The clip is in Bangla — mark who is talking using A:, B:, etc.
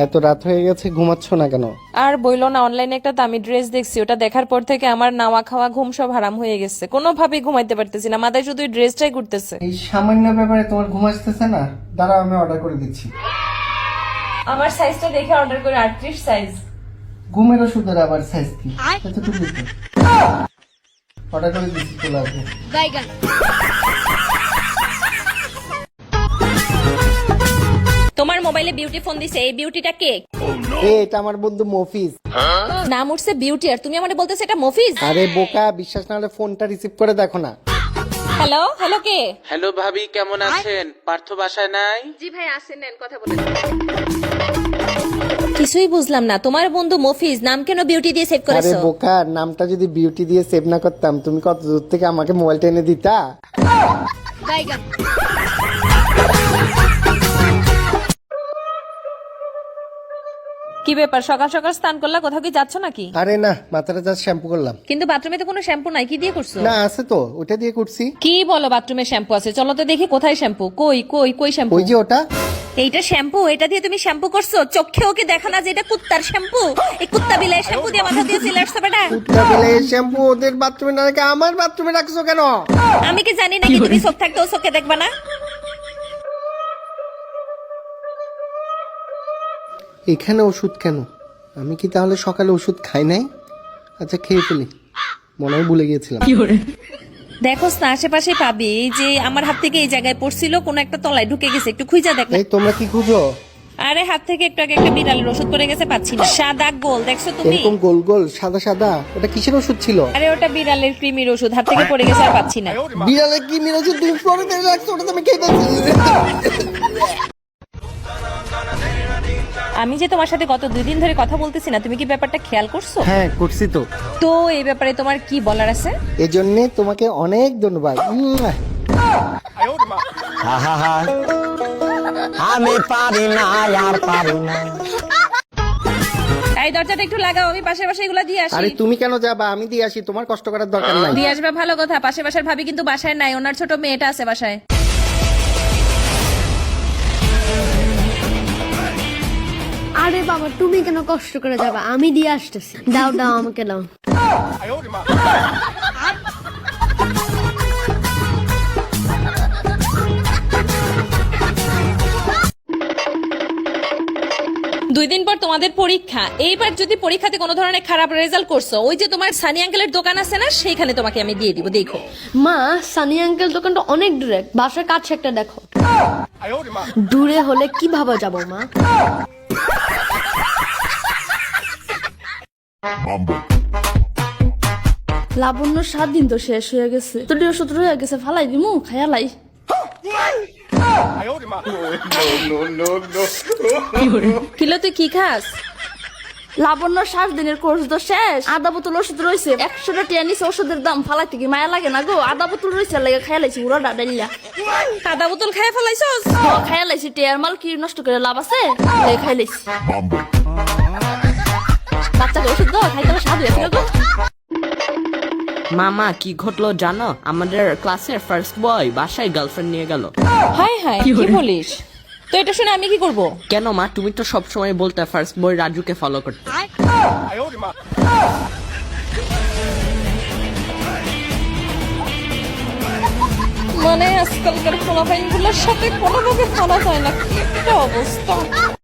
A: এত রাত হয়ে গেছে, ঘুমাচ্ছ না কেন?
B: আর বইলো না, অনলাইনে একটা দামি ড্রেস দেখছি, ওটা দেখার পর থেকে আমার নাওয়া খাওয়া ঘুম সব হারাম হয়ে গেছে। কোনোভাবেই ঘুমাইতে পারতেছি না, মাথায় শুধু ড্রেসটাই ঘুরতেছে।
A: এই সামান্য ব্যাপারে তোমার ঘুম আসতেছে না? দাঁড়াও, আমি অর্ডার করে দিচ্ছি।
B: আমার সাইজটা দেখে অর্ডার করে 38 সাইজ।
A: ঘুমের ওষুধের আবার সাইজ কি? এতটুকু অর্ডার করে দিচ্ছি, চলে আসবে।
B: তোমার মোবাইলে বিউটি ফোন দিছে, এই বিউটিটা কে?
A: এটা আমার বন্ধু মফিজ।
B: নাম উঠছে বিউটি আর তুমি আমারে বলতেছ এটা মফিজ?
A: আরে বোকা, বিশ্বাস না হলে ফোনটা রিসিভ করে দেখো না।
B: হ্যালো হ্যালো, কে?
C: হ্যালো ভাবি, কেমন আছেন? পার্থ বাসায় নাই?
B: জি ভাই আসেন, নেন কথা বলেন। কিছুই বুঝলাম না, তোমার বন্ধু মফিজ নাম কেন বিউটি দিয়ে সেভ
A: আরে
B: করেছো?
A: বোকা, নামটা যদি বিউটি দিয়ে সেভ না করতাম, তুমি কত দূর থেকে আমাকে মোবাইলটা এনে দিতা।
B: কি ব্যাপার, সকাল সকাল স্নান করলা? কোথাও কি যাচ্ছ নাকি?
A: আরে না, মাথাটা জাস্ট শ্যাম্পু করলাম।
B: কিন্তু বাথরুমে তো কোনো শ্যাম্পু নাই, কি দিয়ে করছো?
A: না আছে তো, ওটা দিয়ে করছি।
B: কি বলো, বাথরুমে শ্যাম্পু আছে? চলো তো দেখি কোথায় শ্যাম্পু। কই কই কই শ্যাম্পু?
A: ওই যে ওটা।
B: এইটা শ্যাম্পু? এটা দিয়ে তুমি শ্যাম্পু করছো? চোখেও কি দেখা না যে এটা কুত্তার শ্যাম্পু? এই কুত্তা বিলাই শ্যাম্পু দিয়ে মাথা দিয়ে চলে আসছো বেটা?
A: কুত্তা বিলে শ্যাম্পু ওদের বাথরুমে না রেখে আমার বাথরুমে রাখছো কেন?
B: আমি কি জানি নাকি তুমি চোখ থাকতেও চোখে দেখবা না?
A: এখানে ওষুধ কেন? আমি কি তাহলে সকালে ওষুধ খাই নাই? আচ্ছা খেয়ে ফেলি, মনে হয় ভুলে গিয়েছিলাম।
B: দেখো না, আশেপাশে পাবি। এই যে আমার হাত থেকে এই জায়গায় পড়ছিল, কোন একটা তলায় ঢুকে গেছে, একটু খুঁজা দেখ না।
A: এই তোমরা কি খুঁজো?
B: আরে হাত থেকে একটু আগে একটা বিড়ালের ওষুধ পড়ে গেছে, পাচ্ছি না। সাদা গোল দেখছো তুমি?
A: এরকম গোল গোল সাদা সাদা, ওটা কিসের ওষুধ ছিল?
B: আরে ওটা বিড়ালের কৃমির ওষুধ, হাত থেকে পড়ে গেছে আর পাচ্ছি না।
A: বিড়ালে কি মিলেছে? তুমি ফ্লোরে ফেলে রাখছো, ওটা তো আমি খেয়ে ফেলছি।
B: আমি যে তোমার সাথে গত 2 দিন ধরে কথা বলতেছি না, তুমি কি ব্যাপারটা খেয়াল করছো?
A: হ্যাঁ করছি তো।
B: তো এই ব্যাপারে তোমার কি বলার আছে?
A: এজন্য তোমাকে অনেক ধন্যবাদ।
D: আমি পারি না, আর পারি না।
B: এই দরজাটা একটু লাগাও, আমি পাশের বাসায় এগুলা দিয়ে আসি।
A: আরে তুমি কেন যাবা? আমি দিয়ে আসি, তোমার কষ্ট করার দরকার নাই।
B: দিয়ে আসবে ভালো কথা, পাশের বাসার ভাবি কিন্তু বাসায় নাই, ওনার ছোট মেয়েটা আছে বাসায়।
E: আরে বাবা, তুমি কেন কষ্ট করে যাবা? আমি দিয়ে আসতেছি। দাও দাও, আমাকে দাও।
B: দুই দিন পর তোমাদের পরীক্ষা। এইবার যদি পরীক্ষাতে কোনো ধরনের খারাপ রেজাল্ট করছো, ওই যে তোমার সানি আঙ্কেলের দোকান আছে না, সেইখানে তোমাকে আমি দিয়ে দিব, দেখো।
E: মা, সানি আঙ্কেল দোকানটা অনেক দূরে, বাসার কাছে একটা দেখো। দূরে হলে কিভাবে যাবো মা? লাবণ্য 7 দিন তো শেষ হয়ে গেছে, তোর ওষুধ রয়ে গেছে, ফালাই দিমু, খায়ালাই।
B: কিলো তুই কি খাস?
E: লাবণ্য 7 দিনের কোর্স তো শেষ, আধা বোতল ওষুধ রয়েছে, 100 টাকা নিছে। ওষুধের দাম ফালাইতে কি মায়া লাগে না গো? আধা বোতল রয়েছে, লাগে খায়ালাইছি পুরো ডাডাইলা।
B: আধা বোতল খাই ফেলাইছস?
E: খায়ালাইছি, টেয়ার মাল কি নষ্ট করে লাভ আছে? খাইলাইছি। বাচ্চাকে ওষুধ দাও, খাইতে স্বাদ হয়ে গেল।
C: মামা কি ঘটলো জানো? আমাদের ক্লাসের ফার্স্ট বয় বাসায় গার্লফ্রেন্ড নিয়ে গেল।
B: হাই হাই, কি বলিস? তো এটা শুনে আমি কি করব?
C: কেন মা, তুমি তো সব সময় বলতে ফার্স্ট বয় রাজুকে ফলো করতে।
B: মানে আজকালকার পোলাপাইনগুলোর সাথে কোনো রকম মানা যায় না, কি একটা অবস্থা।